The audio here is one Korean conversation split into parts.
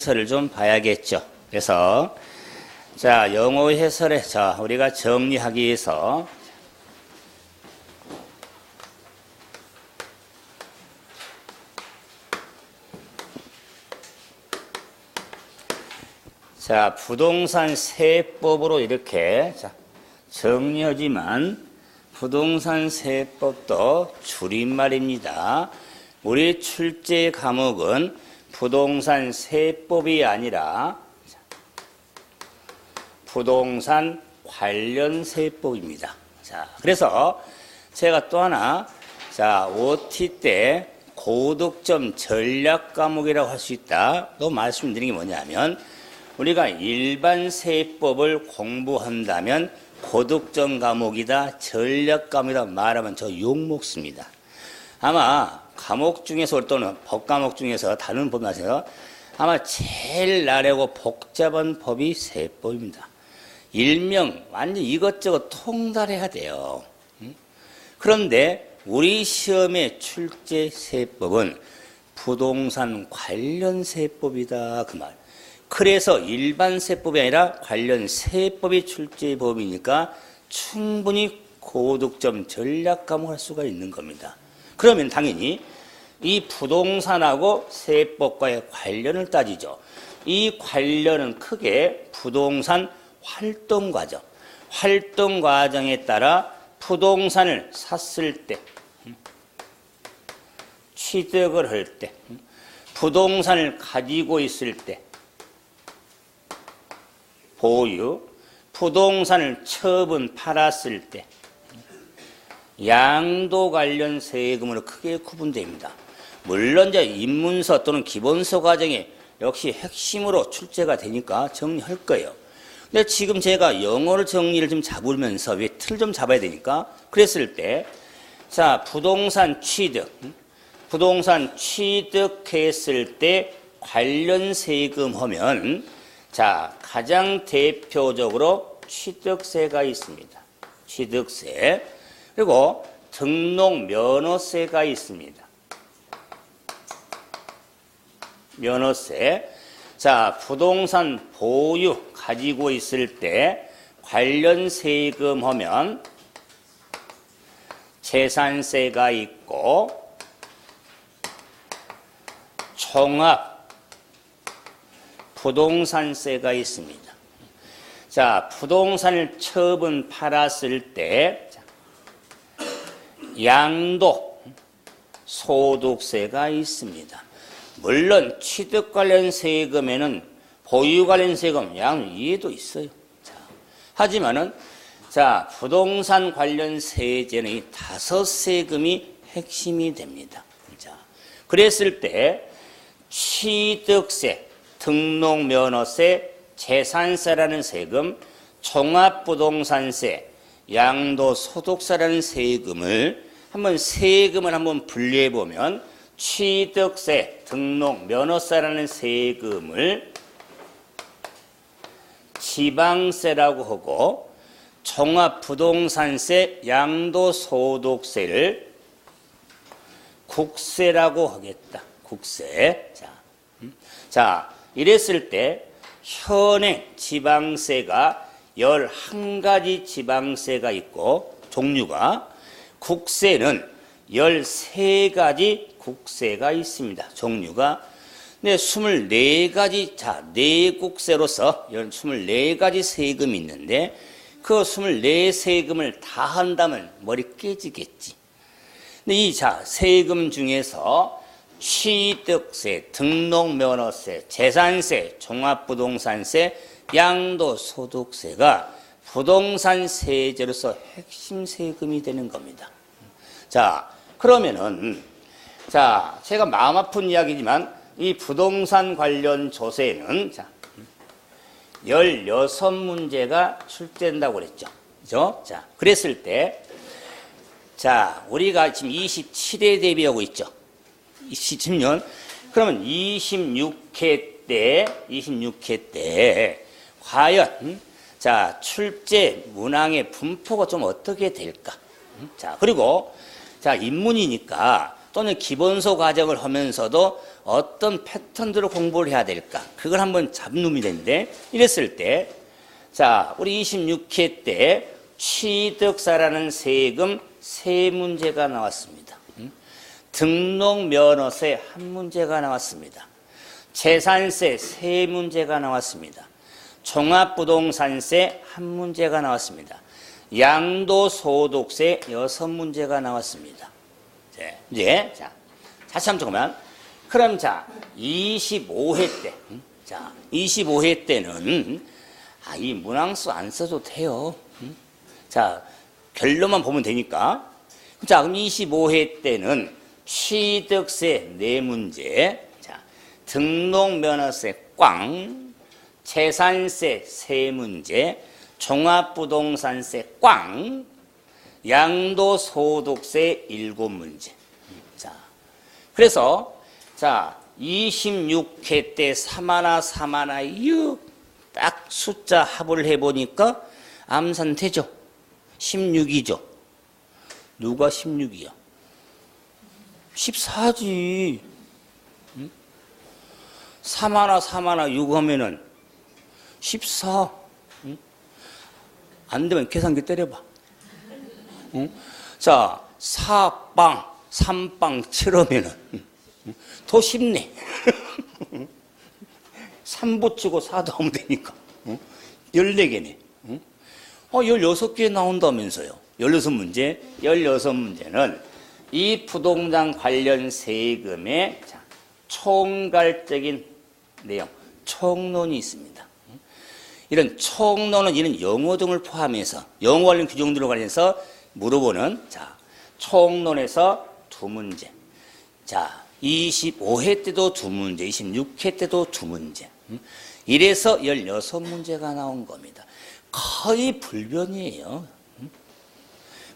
해설을 좀 봐야겠죠. 그래서 자, 영어 해설에 자, 우리가 정리하기 위해서 자, 부동산 세법으로 이렇게 자, 정리하지만 부동산 세법도 줄임말입니다. 우리 출제 과목은 부동산 세법이 아니라 부동산 관련 세법입니다. 자, 그래서 제가 또 하나 자, OT 때 고득점 전략 과목이라고 할 수 있다. 또 말씀드리는 게 뭐냐면 우리가 일반 세법을 공부한다면 고득점 과목이다, 전략 과목이다 말하면 저 욕먹습니다. 아마 과목 중에서 또는 법 과목 중에서 다른 법 중에서 아마 제일 나래고 복잡한 법이 세법입니다. 일명 완전 이것저것 통달해야 돼요. 그런데 우리 시험의 출제 세법은 부동산 관련 세법이다 그 말. 그래서 일반 세법이 아니라 관련 세법이 출제 법이니까 충분히 고득점 전략 과목을 할 수가 있는 겁니다. 그러면 당연히 이 부동산하고 세법과의 관련을 따지죠. 이 관련은 크게 부동산 활동 과정, 활동 과정에 따라 부동산을 샀을 때, 취득을 할 때, 부동산을 가지고 있을 때, 보유, 부동산을 처분 팔았을 때, 양도 관련 세금으로 크게 구분됩니다. 물론 이제 입문서 또는 기본서 과정에 역시 핵심으로 출제가 되니까 정리할 거예요. 근데 지금 제가 영어를 정리를 좀 잡으면서 왜 틀 좀 잡아야 되니까 그랬을 때, 자, 부동산 취득했을 때 관련 세금 하면 자, 가장 대표적으로 취득세가 있습니다. 취득세. 그리고 등록 면허세가 있습니다. 면허세. 자, 부동산 보유 가지고 있을 때 관련 세금 하면 재산세가 있고 종합 부동산세가 있습니다. 자, 부동산을 처분 팔았을 때 양도 소득세가 있습니다. 물론 취득 관련 세금에는 보유 관련 세금 양이해도 있어요. 자, 하지만은 자, 부동산 관련 세제는 이 5세금이 핵심이 됩니다. 자, 그랬을 때 취득세, 등록면허세, 재산세라는 세금, 종합부동산세, 양도소득세라는 세금을 한번 분리해 보면 취득세, 등록면허세라는 세금을 지방세라고 하고 종합부동산세, 양도소득세를 국세라고 하겠다. 국세. 자, 이랬을 때 현행 지방세가 11가지 지방세가 있고 종류가 국세는 13가지 국세가 있습니다. 종류가. 네, 24가지 자, 내국세로서 24가지 세금이 있는데 그 24세금을 다 한다면 머리 깨지겠지. 근데 이 자, 세금 중에서 취득세, 등록면허세, 재산세, 종합부동산세, 양도소득세가 부동산 세제로서 핵심 세금이 되는 겁니다. 자, 그러면은 자, 제가 마음 아픈 이야기지만 이 부동산 관련 조세는 자, 16문제가 출제된다고 그랬죠. 그죠? 자, 그랬을 때 자, 우리가 지금 27회 대비하고 있죠. 2010년. 그러면 26회 때 과연 자, 출제 문항의 분포가 좀 어떻게 될까? 자, 그리고 자, 인문이니까 또는 기본소 과정을 하면서도 어떤 패턴들을 공부를 해야 될까? 그걸 한번 잡는 되는데, 이랬을 때, 자, 우리 26회 때 취득세라는 세금 세 문제가 나왔습니다. 등록면허세 한 문제가 나왔습니다. 재산세 세 문제가 나왔습니다. 종합부동산세 한 문제가 나왔습니다. 양도소득세 6문제가 나왔습니다. 이제, 자, 다시 한번 보면, 그럼 자, 25회 때, 자, 25회 때는, 이 문항수 안 써도 돼요. 자, 결론만 보면 되니까. 자, 그럼 25회 때는 취득세 4문제, 자, 등록면허세 꽝, 재산세 3문제, 종합부동산세 꽝, 양도소득세 7문제. 자, 그래서, 자, 26회 때 3하나 6, 딱 숫자 합을 해보니까 암산되죠. 16이죠. 누가 16이야? 14지. 3하나 6 하면은 14. 안 되면 계산기 때려봐. 자, 4빵, 3빵 7 하면은 더 쉽네. 3 붙이고 4도 하면 되니까. 14개네. 16개 나온다면서요. 16문제. 16문제는 이 부동산 관련 세금의 총괄적인 내용, 총론이 있습니다. 이런 총론은 이런 영어 등을 포함해서 영어 관련 규정들과 관련해서 물어보는, 자, 총론에서 2문제. 자, 25회 때도 2문제, 26회 때도 2문제. 이래서 16문제가 나온 겁니다. 거의 불변이에요.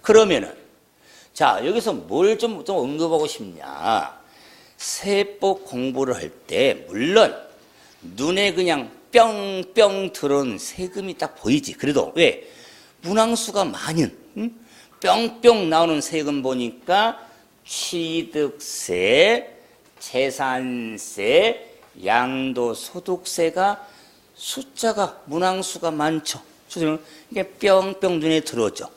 그러면은, 자, 여기서 뭘 좀 언급하고 싶냐. 세법 공부를 할 때, 물론, 눈에 그냥 뿅뿅 들어온 세금이 딱 보이지. 그래도, 왜? 문항수가 많은, 뿅뿅 나오는 세금 보니까, 취득세, 재산세, 양도소득세가 숫자가 문항수가 많죠. 이게 뿅뿅 눈에 들어오죠.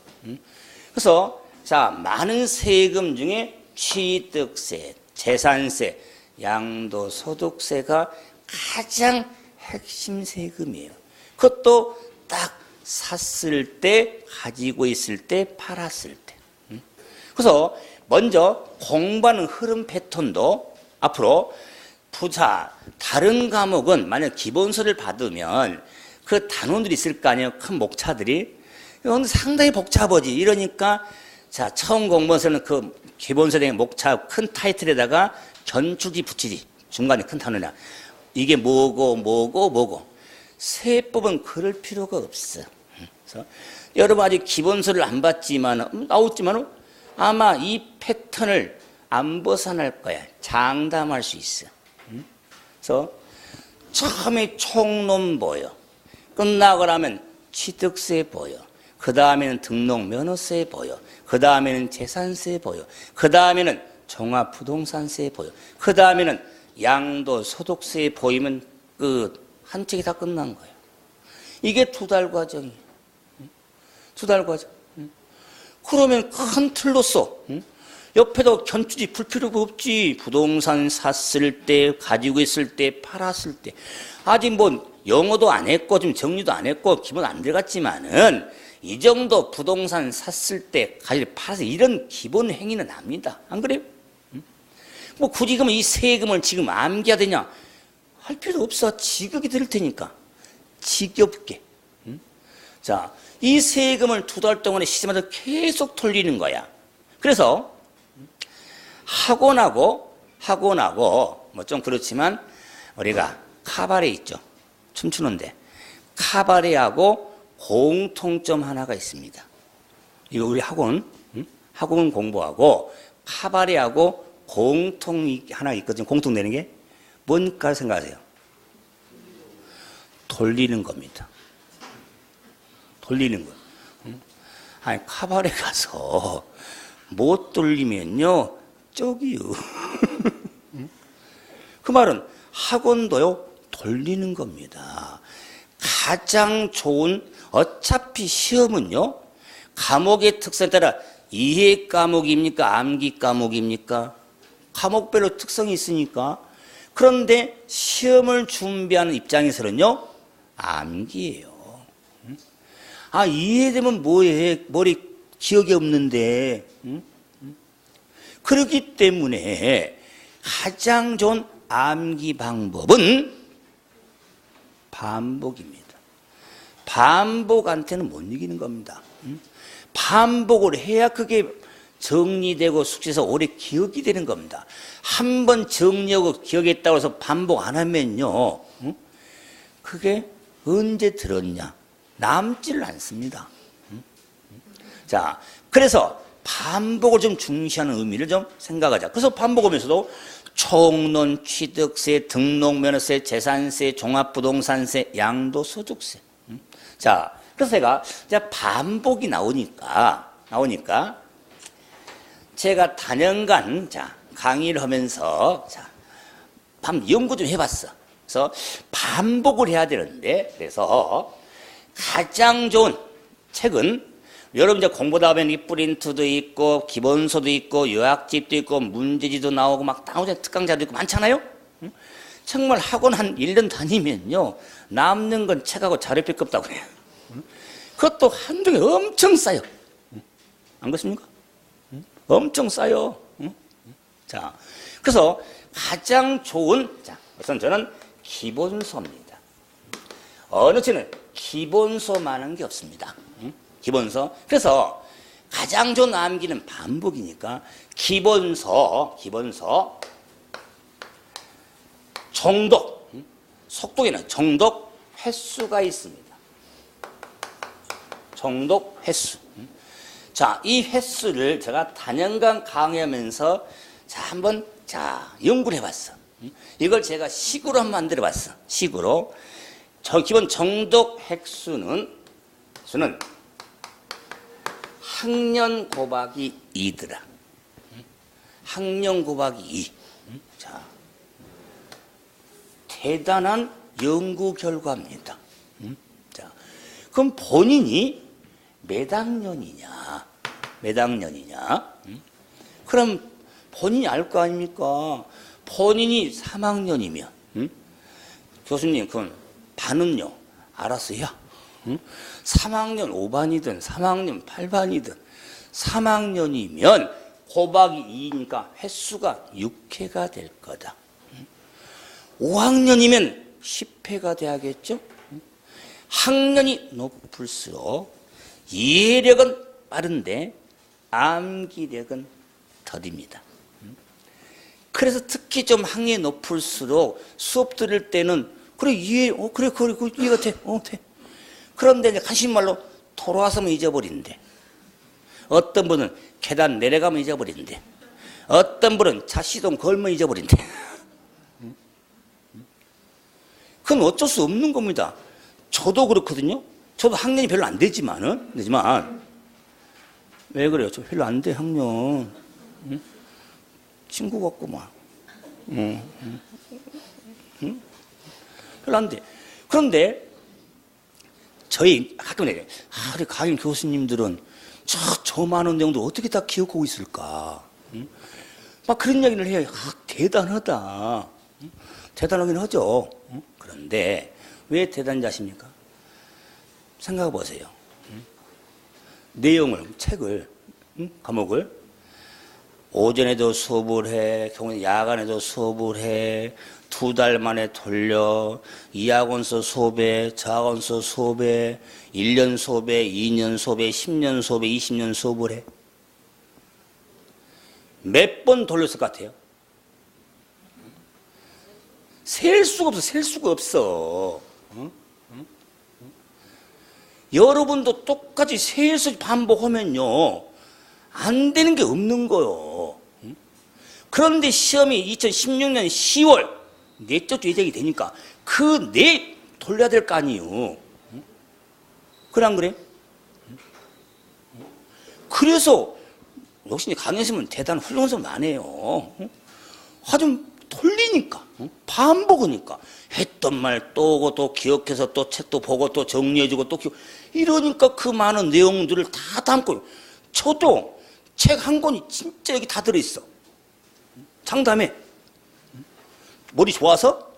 그래서 자, 많은 세금 중에 취득세, 재산세, 양도소득세가 가장 핵심 세금이에요. 그것도 딱 샀을 때, 가지고 있을 때, 팔았을 때. 그래서 먼저 공부하는 흐름 패턴도 앞으로 다른 과목은 만약 기본서를 받으면 그 단원들이 있을 거 아니에요. 큰 목차들이. 이건 상당히 복잡하지. 이러니까 자, 처음 공부서는 그 기본서의 목차 큰 타이틀에다가 견축지 붙이지. 중간에 큰 단원이야. 이게 뭐고. 세법은 그럴 필요가 없어. 그래서 여러분 아직 기본서를 안 봤지만, 나왔지만 아마 이 패턴을 안 벗어날 거야. 장담할 수 있어. 그래서 처음에 총론 보여. 끝나고 나면 취득세 보여. 그 다음에는 등록면허세 보여. 그 다음에는 재산세 보여. 그 다음에는 종합부동산세 보여. 그 다음에는 양도소득세 보이면 한 책이 다 끝난 거예요. 이게 2달 과정이에요. 2달 과정. 그러면 큰 틀로써 옆에도 견주지 풀 필요가 없지. 부동산 샀을 때, 가지고 있을 때, 팔았을 때. 아직 뭐 영어도 안 했고 좀 정리도 안 했고 기본 안 들어갔지만은 이 정도 부동산 샀을 때, 가지고 팔아서 이런 기본 행위는 납니다. 안 그래요? 뭐 굳이 그러면 이 세금을 지금 암기해야 되냐? 할 필요 없어. 지극히 들을 테니까. 지겹게. 자, 이 세금을 2달 동안에 시험에서 계속 돌리는 거야. 그래서 하고 나고 뭐 좀 그렇지만 우리가 카바레 있죠. 춤추는데 카바레하고 공통점 하나가 있습니다. 이거 우리 학원 공부하고 카바레하고 공통이 하나 있거든요. 공통 되는 게 뭔가 생각하세요? 돌리는 겁니다. 돌리는 거. 아니 카바레 가서 못 돌리면요 쪽이요. 그 말은 학원도요 돌리는 겁니다. 가장 좋은 어차피 시험은요 과목의 특성에 따라 이해 과목입니까? 암기 과목입니까? 과목별로 특성이 있으니까. 그런데 시험을 준비하는 입장에서는요 암기예요. 아 이해되면 뭐해? 머리 기억이 없는데. 그렇기 때문에 가장 좋은 암기 방법은 반복입니다. 반복한테는 못 이기는 겁니다. 반복을 해야 그게 정리되고 숙지해서 오래 기억이 되는 겁니다. 한 번 정리하고 기억했다고 해서 반복 안 하면요 그게 언제 들었냐 남지를 않습니다. 자, 그래서 반복을 좀 중시하는 의미를 좀 생각하자. 그래서 반복하면서도 총론, 취득세, 등록면허세, 재산세, 종합부동산세, 양도소득세. 자, 그래서 제가 이제 반복이 나오니까 제가 단연간 강의를 하면서 연구 좀 해봤어. 그래서 반복을 해야 되는데 그래서 가장 좋은 책은 여러분 이제 공부다 보면 이 프린트도 있고 기본서도 있고 요약집도 있고 문제지도 나오고 막 나오잖아요. 특강자도 있고 많잖아요. 정말 학원 한 1년 다니면요 남는 건 책하고 자료밖에 없다고 그래요. 그것도 한두 개 엄청 싸요. 안 그렇습니까? 엄청 싸요. 자, 그래서 가장 좋은 우선 저는 기본서입니다. 어느 책은 기본서만한 게 없습니다. 기본서. 그래서 가장 좋은 암기는 반복이니까 기본서 정독, 속독에는 정독 횟수가 있습니다. 정독 횟수. 자, 이 횟수를 제가 단연간 강의하면서 한번 연구를 해봤어. 이걸 제가 식으로 한번 만들어 봤어. 식으로. 기본 정독 횟수는 학년 곱하기 2더라. 학년 곱하기 2. 자, 대단한 연구 결과입니다. 자, 그럼 본인이 몇 학년이냐? 그럼 본인이 알 거 아닙니까? 본인이 3학년이면 교수님 그건 반은요? 알았어요. 3학년 5반이든 3학년 8반이든 3학년이면 곱하기 2니까 횟수가 6회가 될 거다. 5학년이면 10회가 돼야겠죠? 학년이 높을수록 이해력은 빠른데 암기력은 더딥니다. 그래서 특히 좀 학년이 높을수록 수업 들을 때는 그래 이해가 돼. 그런데 이제 간신말로 돌아와서면 잊어버린대. 어떤 분은 계단 내려가면 잊어버린대. 어떤 분은 차 시동 걸면 잊어버린대. 그건 어쩔 수 없는 겁니다. 저도 그렇거든요. 저도 학년이 별로 안 되지만 왜 그래요? 저 별로 안 돼 학년. 친구 같고 막. 별로 안 돼. 그런데 저희 학교 내에 우리 강연 교수님들은 저 많은 내용도 어떻게 다 기억하고 있을까? 막 그런 이야기를 해요. 대단하다. 대단하긴 하죠. 그런데 왜 대단한지 아십니까? 생각해 보세요. 내용을, 책을, 과목을 오전에도 수업을 해, 경우는 야간에도 수업을 해, 2달 만에 돌려, 이 학원서 수업에, 저 학원서 수업에, 1년 수업에, 2년 수업에, 10년 수업에, 20년 수업을 해. 몇 번 돌렸을 것 같아요? 셀 수가 없어. 여러분도 똑같이 세서 반복하면요 안 되는 게 없는 거요. 그런데 시험이 2016년 10월 넷째 주 예정이 되니까 그 내 돌려야 될 거 아니에요. 그래 안 그래? 그래서 역시 강의하시면 대단한 훌륭한 사람 많아요. 아주 돌리니까, 반복하니까 했던 말 또 오고 또 기억해서 또 책도 보고 또 정리해주고 또 이러니까 그 많은 내용들을 다 담고. 저도 책 한 권이 진짜 여기 다 들어있어. 장담해. 머리 좋아서?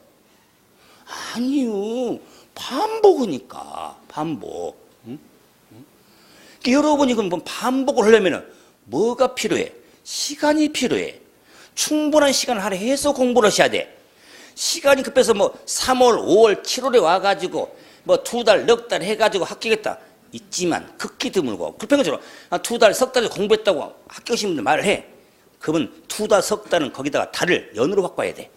아니요. 반복하니까. 반복. 여러분이 그럼 반복을 하려면 뭐가 필요해? 시간이 필요해. 충분한 시간을 할애해서 공부를 하셔야 돼. 시간이 급해서 뭐 3월, 5월, 7월에 와가지고 뭐 2달, 넉 달 해가지고 합격했다. 있지만 극히 드물고 급한 것처럼 2달, 석 달 공부했다고 합격하신 분들 말을 해. 그러면 2달, 석 달은 거기다가 달을 연으로 바꿔야 돼.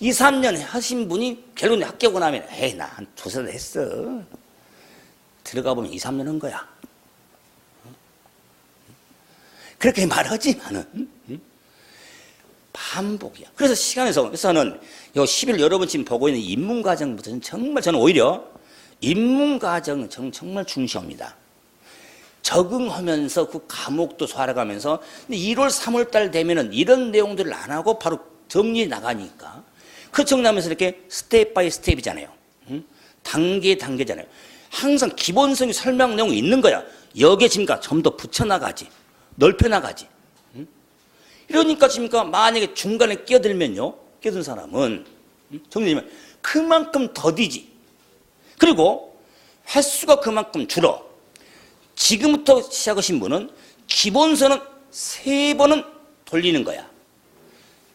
2, 3년 하신 분이 결국에 합격하고 나면 에이 나 한 2, 3달 했어. 들어가 보면 2, 3년 한 거야. 그렇게 말하지만은 반복이야. 그래서 시간에서는 요 10일 여러분 지금 보고 있는 입문과정부터는 정말 저는 오히려 입문과정은 정말 중시합니다. 적응하면서 그 과목도 소화해가면서 1월, 3월 달 되면은 이런 내용들을 안 하고 바로 정리해 나가니까 그 정리하면서 이렇게 스텝 바이 스텝이잖아요. 단계잖아요. 항상 기본적인 설명 내용이 있는 거야. 여기에 지금 좀 더 붙여나가지. 넓혀나가지. 이러니까 지금 만약에 중간에 끼어들면요. 끼어든 사람은 정리되면 그만큼 더디지. 그리고 횟수가 그만큼 줄어. 지금부터 시작하신 분은 기본서는 3번은 돌리는 거야.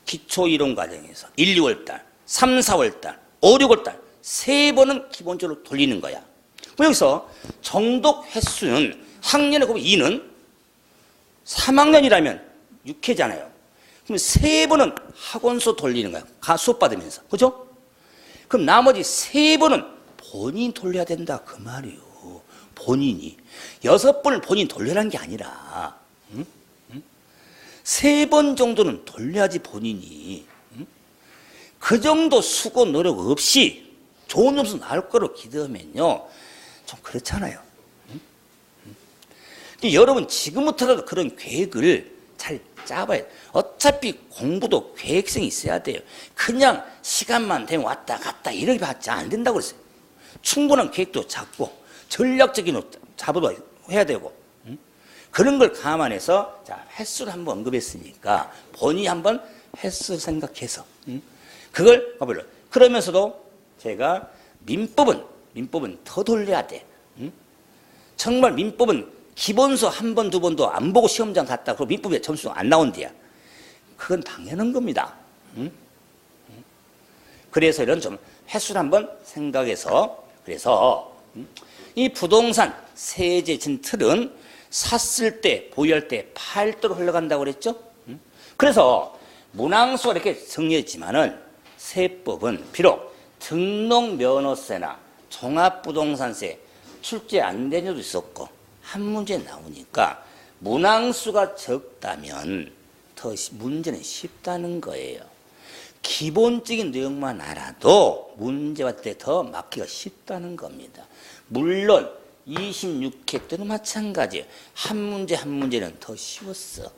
기초이론 과정에서 1, 2월 달, 3, 4월 달, 5, 6월 달 3번은 기본적으로 돌리는 거야. 여기서 정독 횟수는 학년에 보면 2는 3학년이라면 6회잖아요. 그럼 3번은 학원서 돌리는 거야. 수업 받으면서. 그죠? 그럼 나머지 3번은 본인이 돌려야 된다. 그 말이에요. 본인이. 6번을 본인이 돌려라는 게 아니라 3번 정도는 돌려야지 본인이. 그 정도 수고 노력 없이 좋은 점수 나올 거로 기대하면요. 좀 그렇잖아요. 여러분 지금부터라도 그런 계획을 잘 짜봐야 돼요. 어차피 공부도 계획성이 있어야 돼요. 그냥 시간만 되면 왔다 갔다 이렇게 받지 안 된다고 그랬어요. 충분한 계획도 잡고 전략적인 잡아도 해야 되고 그런 걸 감안해서 자 횟수를 한번 언급했으니까 본인이 한번 횟수 생각해서 그걸 가보려. 그러면서도 제가 민법은 더 돌려야 돼. 정말 민법은 기본서 한 번, 두 번도 안 보고 시험장 갔다 그러고 민법에 점수 안 나온대야. 그건 당연한 겁니다. 그래서 이런 좀 횟수를 한번 생각해서 그래서 이 부동산 세제 진 틀은 샀을 때, 보유할 때 8도로 흘러간다고 그랬죠? 그래서 문항수가 이렇게 정리했지만은 세법은 비록 등록면허세나 종합부동산세 출제 안 된 적도 있었고 한 문제 나오니까 문항수가 적다면 더 문제는 쉽다는 거예요. 기본적인 내용만 알아도 문제 왔을 때 더 맞기가 쉽다는 겁니다. 물론 26회 때도 마찬가지예요. 한 문제 한 문제는 더 쉬웠어.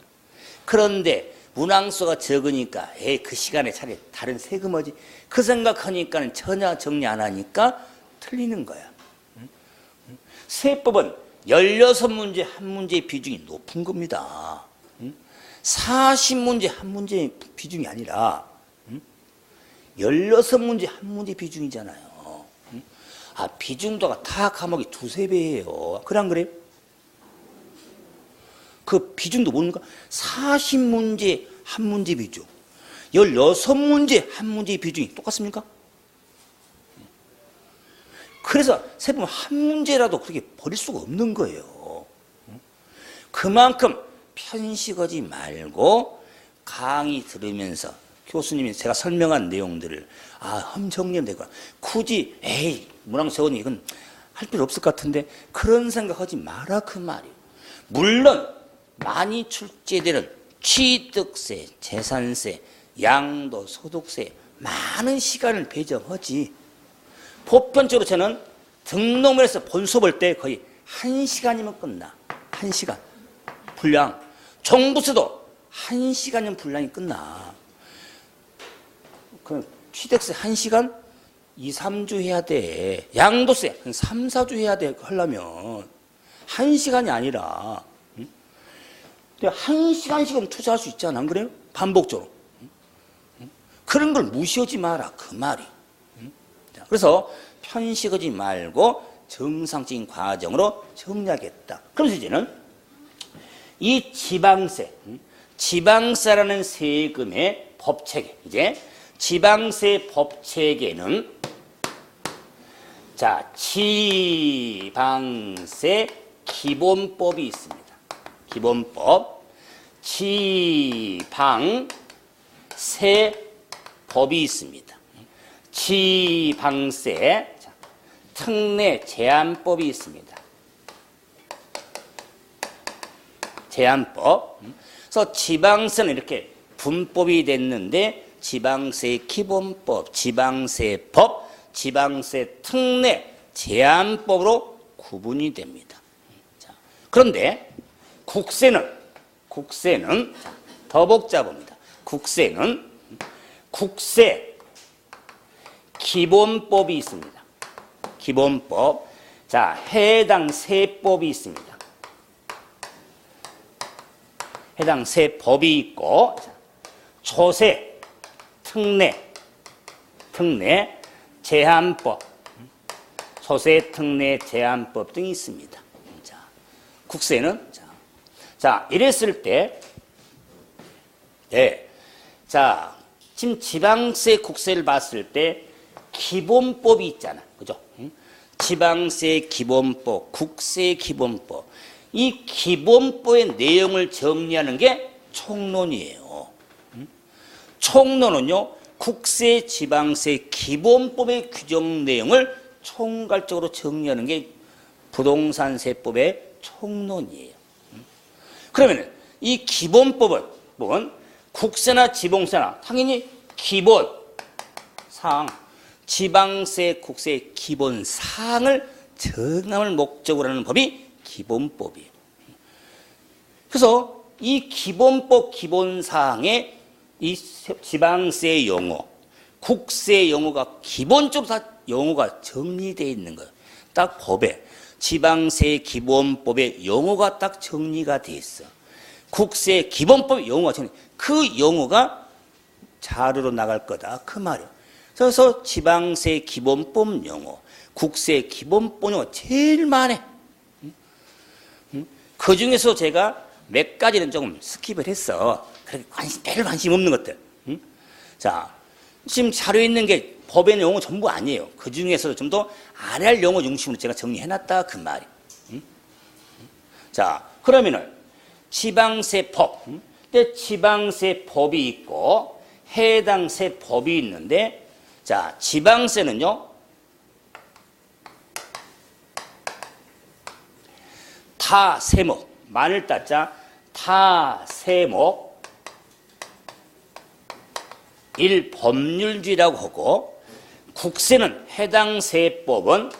그런데 문항수가 적으니까 그 시간에 차라리 다른 세금하지 그 생각하니까 전혀 정리 안 하니까 틀리는 거야. 세법은 16문제 한 문제의 비중이 높은 겁니다. 40문제 한 문제의 비중이 아니라 16문제 한 문제 비중이잖아요. 비중도가 타 과목이 2, 3배예요. 그래 안 그래요? 그 비중도 뭡니까? 40문제 한 문제 비중 16문제 한 문제의 비중이 똑같습니까? 그래서 세법 한 문제라도 그렇게 버릴 수가 없는 거예요. 그만큼 편식하지 말고 강의 들으면서 교수님이 제가 설명한 내용들을 정리하면 되구나. 굳이 문항세원이 이건 할 필요 없을 것 같은데 그런 생각하지 마라 그 말이에요. 물론 많이 출제되는 취득세, 재산세, 양도, 소득세 많은 시간을 배정하지. 보편적으로 저는 등록면에서 본 수업 볼 때 거의 1시간이면 끝나. 1시간. 분량. 종부세도 1시간이면 분량이 끝나. 그럼 취득세 1시간 2, 3주 해야 돼. 양도세 한 3, 4주 해야 돼. 하려면 1시간이 아니라. 근데 1시간씩은 투자할 수 있잖아. 안 그래요? 반복적으로. 그런 걸 무시하지 마라. 그 말이. 그래서 편식하지 말고 정상적인 과정으로 정리하겠다. 그래서 이제는 이 지방세, 지방세라는 세금의 법체계, 이제 지방세 법체계는 자, 지방세 기본법이 있습니다. 기본법, 지방세법이 있습니다. 지방세 특례 제한법이 있습니다. 제한법. 그래서 지방세는 이렇게 분법이 됐는데 지방세 기본법, 지방세법, 지방세 특례 제한법으로 구분이 됩니다. 자, 그런데 국세는 더 복잡합니다. 국세는 국세 기본법이 있습니다. 기본법. 자, 해당 세법이 있습니다. 해당 세법이 있고, 초세, 특례, 제한법, 초세, 특례, 제한법 등이 있습니다. 자, 국세는 자, 이랬을 때, 네. 자, 지금 지방세, 국세를 봤을 때 기본법이 있잖아. 그죠? 지방세 기본법, 국세 기본법. 이 기본법의 내용을 정리하는 게 총론이에요. 총론은요, 국세, 지방세 기본법의 규정 내용을 총괄적으로 정리하는 게 부동산세법의 총론이에요. 그러면 이 기본법은 국세나 지방세나 당연히 기본 사항, 지방세, 국세 기본 사항을 정함을 목적으로 하는 법이 기본법이에요. 그래서 이 기본법 기본 사항에 이 지방세 용어, 국세 용어가 기본적으로 다 용어가 정리되어 있는 거예요. 딱 법에 지방세 기본법의 용어가 딱 정리가 돼 있어. 국세 기본법 용어가 정리. 그 용어가 자료로 나갈 거다. 그 말이에요. 그래서 지방세 기본법 용어, 국세 기본법 용어 제일 많아. 그 중에서 제가 몇 가지는 조금 스킵을 했어. 별 관심 없는 것들. 자, 지금 자료에 있는 게 법의 용어 전부 아니에요. 그 중에서도 좀 더 알아야 할 용어 중심으로 제가 정리해놨다. 그 말이. 자, 그러면은 지방세법. 근데 지방세법이 있고 해당 세법이 있는데, 자, 지방세는요, 타세목, 마늘 따자, 타세목, 일법률주의라고 하고, 국세는 해당 세법은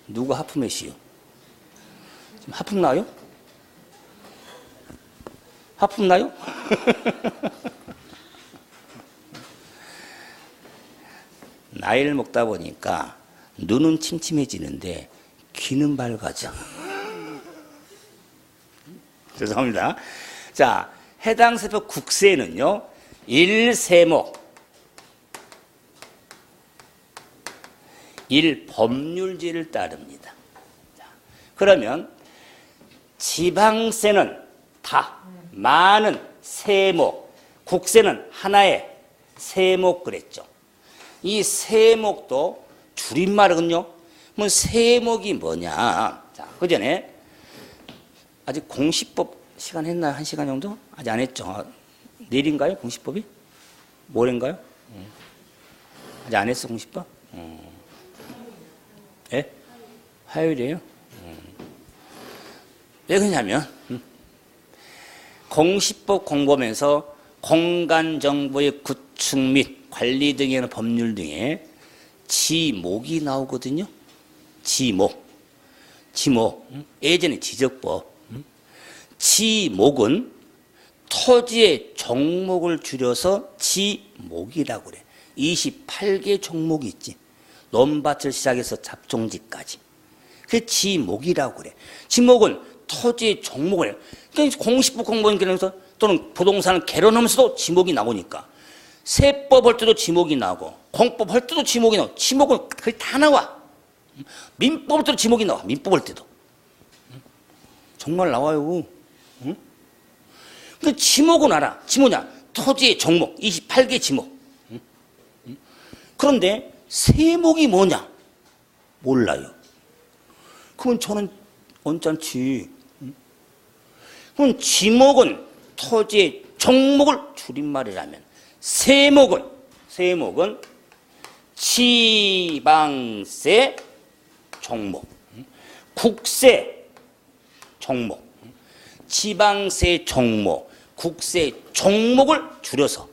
누가 하품했시요? 지금 하품 나요? 하품 나요? 나이를 먹다 보니까 눈은 침침해지는데 귀는 밝아져. 죄송합니다. 자, 해당 세법 국세는요, 일세목, 일법률제를 따릅니다. 자, 그러면 지방세는 다, 많은 세목, 국세는 하나의 세목 그랬죠. 이 세목도 줄임말은요, 뭐 세목이 뭐냐. 자, 그 전에 아직 공시법 시간 했나요? 1시간 정도? 아직 안 했죠. 내일인가요? 공시법이? 모레인가요? 아직 안 했어, 공시법? 예? 화요일이에요? 왜 그러냐면, 공시법 공부하면서 공간정보의 구축 및 관리 등에 관한 법률 등에 지목이 나오거든요. 지목. 지목, 예전에 지적법. 지목은 토지의 종목을 줄여서 지목이라고 그래. 28개 종목이 있지. 논밭을 시작해서 잡종지까지. 그게 지목이라고 그래. 지목은 토지의 종목을, 그러니까 공시부 공무원 개론에서 또는 부동산을 개론하면서도 지목이 나오니까. 세법 할 때도 지목이 나오고, 공법 할 때도 지목이 나오고, 지목은 거의 다 나와. 민법 할 때도 지목이 나와. 민법 할 때도. 정말 나와요. 응? 그 지목은 알아. 지목이냐? 토지의 종목. 28개 지목. 그런데 세목이 뭐냐? 몰라요. 그건 저는 언짢지. 그럼 지목은 토지의 종목을 줄임말이라면 세목은 지방세 종목, 국세 종목, 지방세 종목, 국세 종목을 줄여서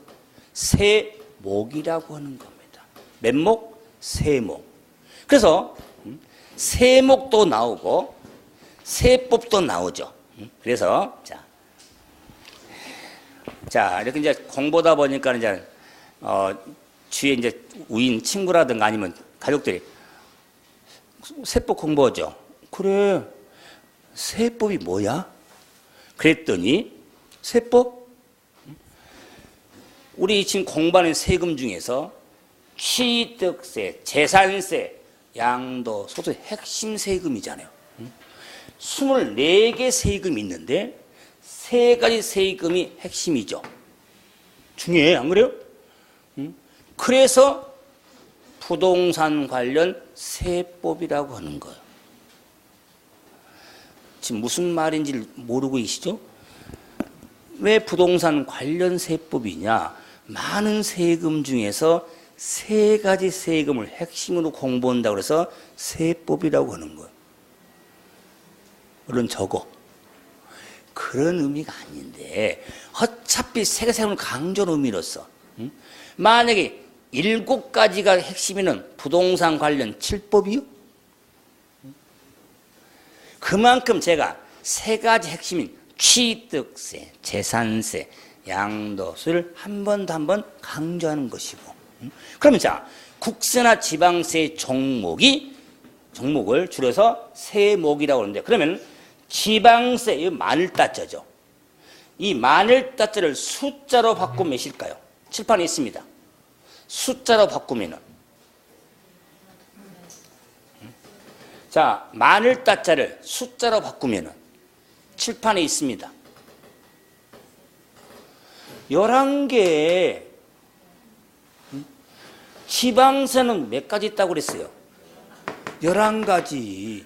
세목이라고 하는 겁니다. 몇 목? 세목. 그래서 세목도 나오고 세법도 나오죠. 그래서 자 이렇게 이제 공부다 보니까 이제 주위에 이제 우인 친구라든가 아니면 가족들이 세법 공부하죠. 그래, 세법이 뭐야? 그랬더니 세법? 우리 지금 공부하는 세금 중에서 취득세, 재산세, 양도소득 핵심 세금이잖아요. 24개 세금이 있는데 3가지 세금이 핵심이죠. 중요해, 안 그래요? 그래서 부동산 관련 세법이라고 하는 거예요. 지금 무슨 말인지 모르고 계시죠? 왜 부동산 관련 세법이냐? 많은 세금 중에서 3가지 세금을 핵심으로 공부한다고 해서 세법이라고 하는 거예요. 물론 적어. 그런 의미가 아닌데 어차피 세금을 강조하는 의미로서 만약에 7가지가 핵심이는 부동산 관련 7법이요? 그만큼 제가 3가지 핵심인 취득세, 재산세, 양도세를 한 번 더 한 번 강조하는 것이고. 그러면 자, 국세나 지방세 종목을 줄여서 세목이라고 하는데, 그러면 지방세, 이 마늘따자죠. 이 마늘따자를 숫자로 바꾸면 몇일까요? 칠판에 있습니다. 숫자로 바꾸면은. 자, 마늘따자를 숫자로 바꾸면은 칠판에 있습니다. 11개. 지방세는 몇 가지 있다고 그랬어요? 11가지.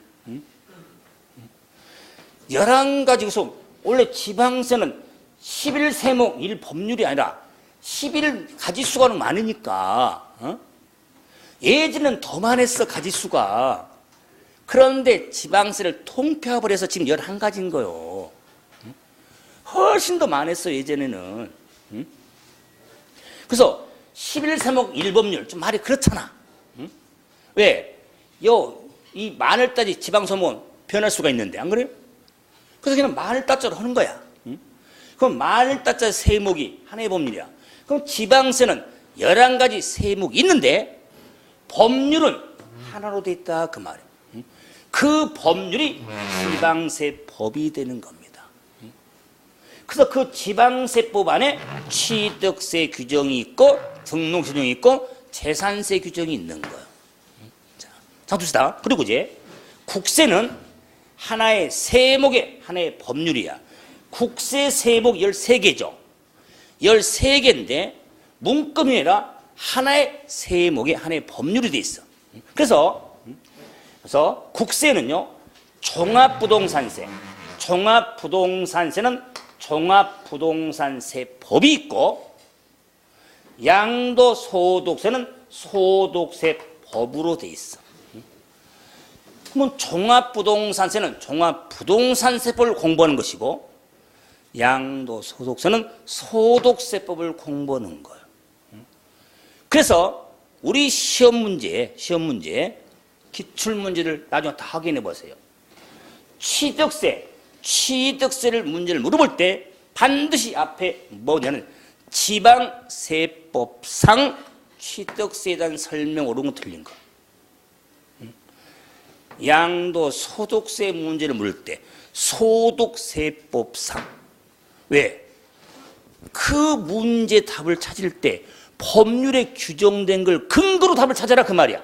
11가지에서 원래 지방세는 11세목 1법률이 아니라 11가지수가 많으니까 예전에는 더 많았어, 가지수가. 그런데 지방세를 통폐합을 해서 지금 11가지인 거예요. 훨씬 더 많았어, 예전에는. 그래서 11세목 1법률, 좀 말이 그렇잖아. 왜? 이 마늘따지 지방소목은 변할 수가 있는데, 안 그래요? 그래서 그냥 마늘따자로 하는 거야. 그럼 마늘따자 세목이 하나의 법률이야. 그럼 지방세는 11가지 세목이 있는데 법률은 하나로 돼 있다, 그 말이에요. 그 법률이 지방세법이 되는 겁니다. 그래서 그 지방세법 안에 취득세 규정이 있고 등록 규정이 있고 재산세 규정이 있는 거예요. 자, 둡시다. 그리고 이제 국세는 하나의 세목의 하나의 법률이야. 국세 세목 13개죠. 13개인데 문금이 아니라 하나의 세목의 하나의 법률이 돼 있어. 그래서 국세는요, 종합부동산세는 종합부동산세법이 있고, 양도소득세는 소득세법으로 돼 있어. 그러면 종합부동산세는 종합부동산세법을 공부하는 것이고, 양도소득세는 소득세법을 공부하는 거예요. 그래서 우리 시험 문제 기출문제를 나중에 다 확인해 보세요. 취득세를 문제를 물어볼 때 반드시 앞에 뭐냐는 지방세법상 취득세에 대한 설명 옳은 거 틀린 거. 양도소득세 문제를 물을 때 소득세법상. 왜? 그 문제 답을 찾을 때 법률에 규정된 걸 근거로 답을 찾아라 그 말이야.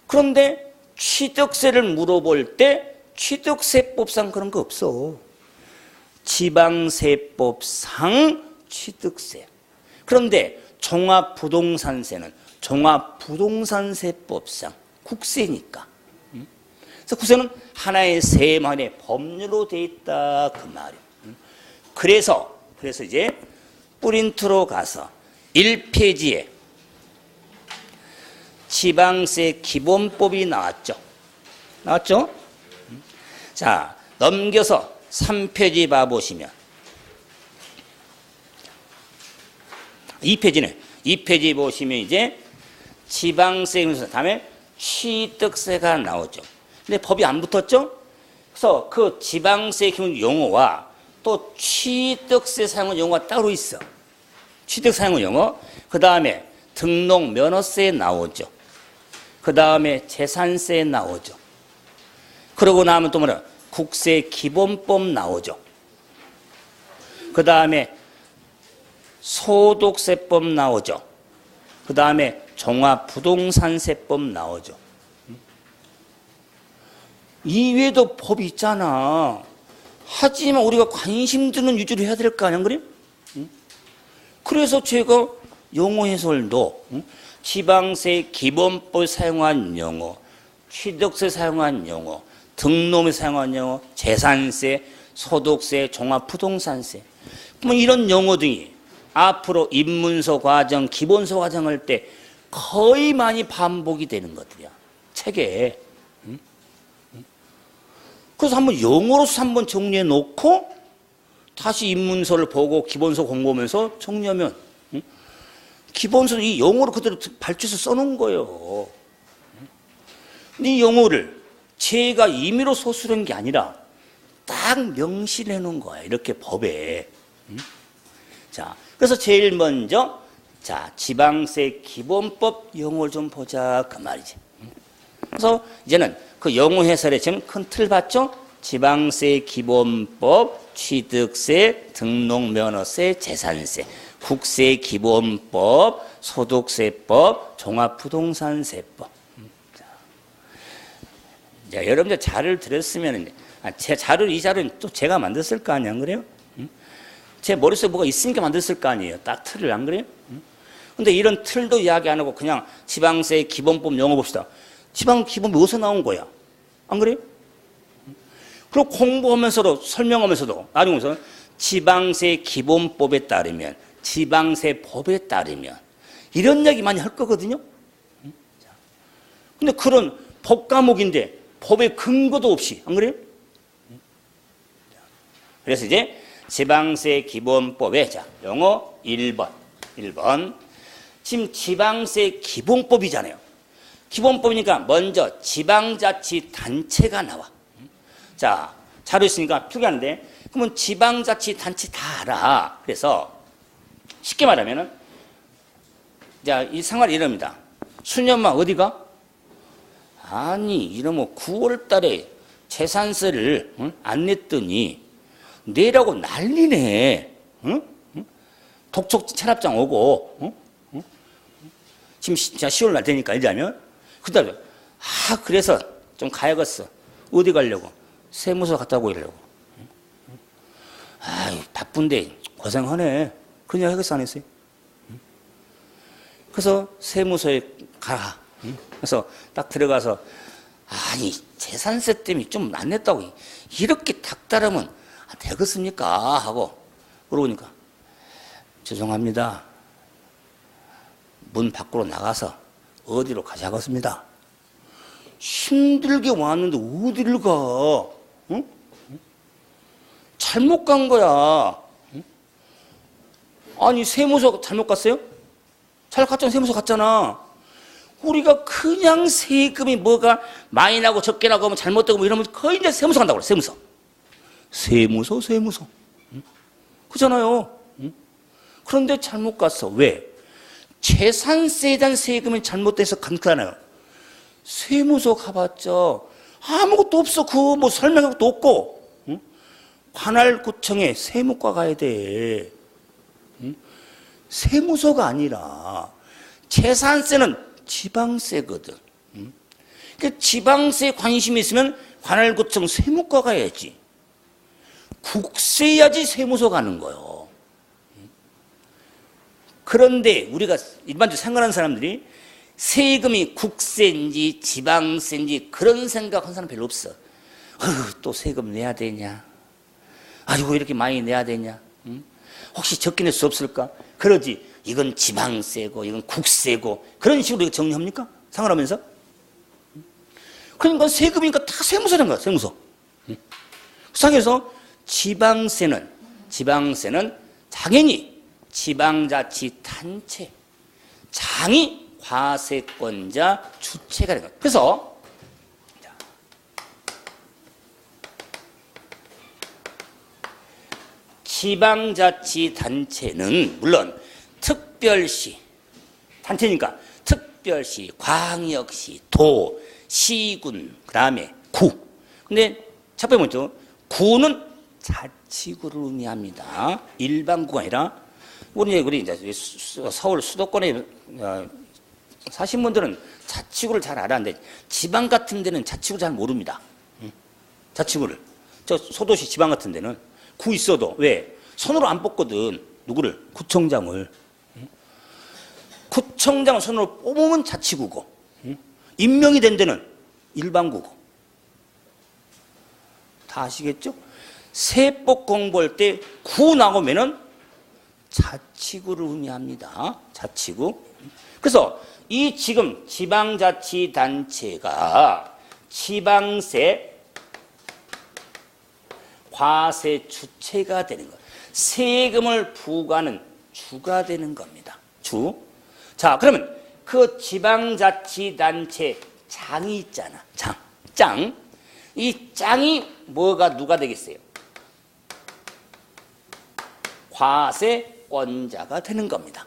그런데 취득세를 물어볼 때 취득세법상 그런 거 없어. 지방세법상 취득세. 그런데 종합부동산세는 종합부동산세법상 국세니까. 그래서 국세는 하나의 세만의 법률로 돼 있다 그 말이에요. 그래서 이제 프린트로 가서 1페이지에 지방세 기본법이 나왔죠. 자, 넘겨서 3페이지 봐보시면 2페이지네. 2페이지 보시면 이제 지방세 다음에 취득세가 나오죠. 근데 법이 안 붙었죠? 그래서 그 지방세 기본 용어와 또 취득세 사용 용어가 따로 있어. 취득 사용 용어. 그 다음에 등록 면허세 나오죠. 그 다음에 재산세 나오죠. 그러고 나면 또 뭐냐? 국세 기본법 나오죠. 그 다음에 소득세법 나오죠. 그 다음에 종합부동산세법 나오죠. 이외에도 법이 있잖아. 하지만 우리가 관심 드는 위주로 해야 될 거 아니야, 그래? 그래서 제가 용어 해설도 지방세 기본법 사용한 용어, 취득세 사용한 용어, 등록에 사용한 용어, 재산세, 소득세, 종합부동산세. 그러면 이런 용어 등이 앞으로 입문서 과정, 기본서 과정 할 때 거의 많이 반복이 되는 것들이야. 책에. 그래서 한번 용어로서 한번 정리해 놓고 다시 입문서를 보고 기본서 공부하면서 정리하면 기본서는 이 용어를 그대로 발주해서 써놓은 거예요. 이 용어를 제가 임의로 소술한 게 아니라 딱 명시해 놓은 거야. 이렇게 법에. 자, 그래서 제일 먼저 자 지방세 기본법 용어를 좀 보자 그 말이지. 그래서 이제는 그 용어 해설에 지금 큰 틀 봤죠? 지방세 기본법, 취득세, 등록면허세, 재산세, 국세 기본법, 소득세법, 종합부동산세법. 자, 여러분들 자료를 들었으면 제 자료 이 자료는 또 제가 만들었을 거 아니야, 안 그래요? 제 머릿속에 뭐가 있으니까 만들었을 거 아니에요. 딱 틀을 안 그래요? 근데 이런 틀도 이야기 안 하고 그냥 지방세 기본법 용어 봅시다. 지방 기본법 어디서 나온 거야? 안 그래요? 그리고 공부하면서도 설명하면서도 나중에 지방세 기본법에 따르면 지방세 법에 따르면 이런 이야기 많이 할 거거든요. 근데 그런 법 과목인데 법의 근거도 없이 안 그래요? 그래서 이제 지방세 기본법에 자 영어 1번 지금 지방세 기본법이잖아요. 기본법이니까 먼저 지방자치단체가 나와. 자, 자료 있으니까 표기하는데 그러면 지방자치단체 다 알아. 그래서 쉽게 말하면은 자, 이 생활 이럽니다. 수년만 어디가? 아니, 이러면 9월 달에 재산세를 안 냈더니 내라고 난리네. 독촉 체납장 오고 지금 10월 날 되니까 이제하면 그다음에 그래서 좀 가야겠어. 어디 가려고? 세무서 갔다 오고 이러려고. 바쁜데 고생하네. 그냥 하겠어 안 했어요? 그래서 세무서에 가. 그래서 딱 들어가서 아니 재산세 때문에 좀 안 냈다고 이렇게 닥달하면 되겠습니까? 하고 물어보니까 죄송합니다. 문 밖으로 나가서 어디로 가자겠습니다. 힘들게 왔는데 어디를 가? 응? 잘못 간 거야. 응? 아니 세무서 잘못 갔어요? 잘 갔잖아. 세무서 갔잖아. 우리가 그냥 세금이 뭐가 많이 나고 적게 나고 뭐 잘못되고 뭐 이러면 거의 이제 세무서 간다고 그래. 세무서. 그잖아요. 그런데 잘못 갔어. 왜? 재산세에 대한 세금이 잘못돼서 간거잖아요. 세무서 가봤자 아무것도 없어. 그거 뭐 설명할 것도 없고. 관할구청에 세무과 가야 돼. 세무서가 아니라 재산세는 지방세거든. 그러니까 지방세에 관심이 있으면 관할구청 세무과 가야지. 국세야지 세무서 가는 거예요. 그런데 우리가 일반적으로 생각하는 사람들이 세금이 국세인지 지방세인지 그런 생각하는 사람 별로 없어. 또 세금 내야 되냐? 아이고 이렇게 많이 내야 되냐? 혹시 적게 낼 수 없을까? 그러지. 이건 지방세고 이건 국세고 그런 식으로 정리합니까? 생활하면서? 그러니까 세금이니까 다 세무서라는 거야. 세무서. 상에서 지방세는 당연히 지방자치단체 장이 과세권자 주체가 되는 거예요. 그래서 지방자치단체는 물론 특별시, 단체니까 특별시, 광역시, 도, 시군, 그 다음에 구. 근데 첫 번째 뭐죠? 구는 자치구를 의미합니다. 일반구가 아니라 우리 이제 서울 수도권에 사신 분들은 자치구를 잘 알았는데 지방 같은 데는 자치구 잘 모릅니다. 자치구를. 저 소도시 지방 같은 데는 구 있어도 왜? 손으로 안 뽑거든. 누구를? 구청장을. 구청장을 손으로 뽑으면 자치구고 임명이 된 데는 일반구고. 다 아시겠죠? 세법 공부할 때 구 나오면은 자치구를 의미합니다. 자치구. 그래서 이 지금 지방자치단체가 지방세 과세 주체가 되는 거예요. 세금을 부과하는 주가 되는 겁니다. 주. 자, 그러면 그 지방자치단체 장이 있잖아. 짱. 이 짱이 누가 되겠어요? 과세권자가 되는 겁니다.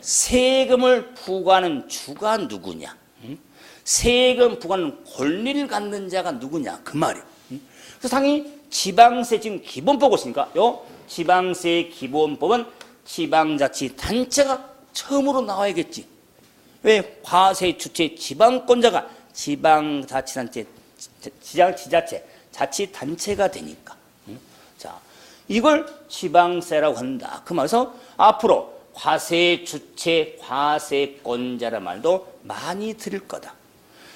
세금을 부과하는 주가 누구냐? 세금 부과하는 권리를 갖는 자가 누구냐? 그 말이에요. 그래서 당연히 지방세 지금 기본법 있으니까 요 지방세 기본법은 지방자치단체가 처음으로 나와야겠지. 왜? 과세 주체 지방권자가 지방자치단체, 지자체, 자치단체가 되니까. 자, 이걸 지방세라고 한다. 그 말에서 앞으로 과세 주체, 과세권자란 말도 많이 들을 거다.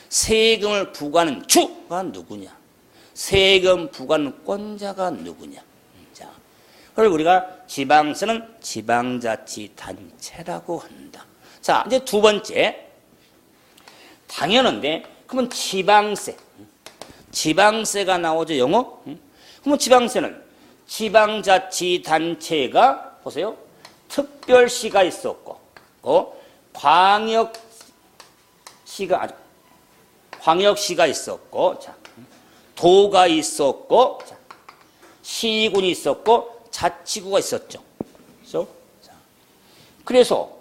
세금을 부과하는 주가 누구냐? 세금 부과하는 권자가 누구냐? 자, 그걸 우리가 지방세는 지방자치단체라고 한다. 자, 이제 두 번째. 당연한데, 그러면 지방세가 나오죠, 영어? 그러면 지방세는 지방자치단체가, 보세요. 특별시가 있었고, 광역시가 있었고, 자, 도가 있었고, 자, 시군이 있었고, 자치구가 있었죠. 그래서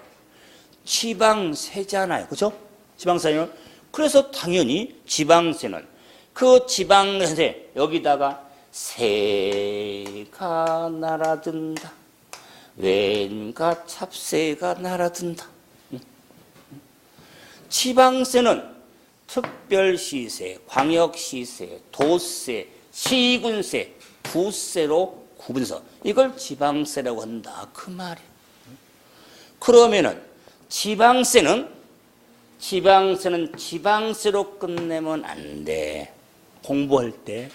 지방세잖아요. 그죠? 지방세는. 그래서 당연히 지방세는 그 지방세 여기다가 세가 날아든다. 왠가 찹세가 날아든다. 지방세는 특별시세, 광역시세, 도세, 시군세, 구세로 구분해서 이걸 지방세라고 한다. 그 말이에요. 그러면은 지방세는 지방세로 끝내면 안 돼. 공부할 때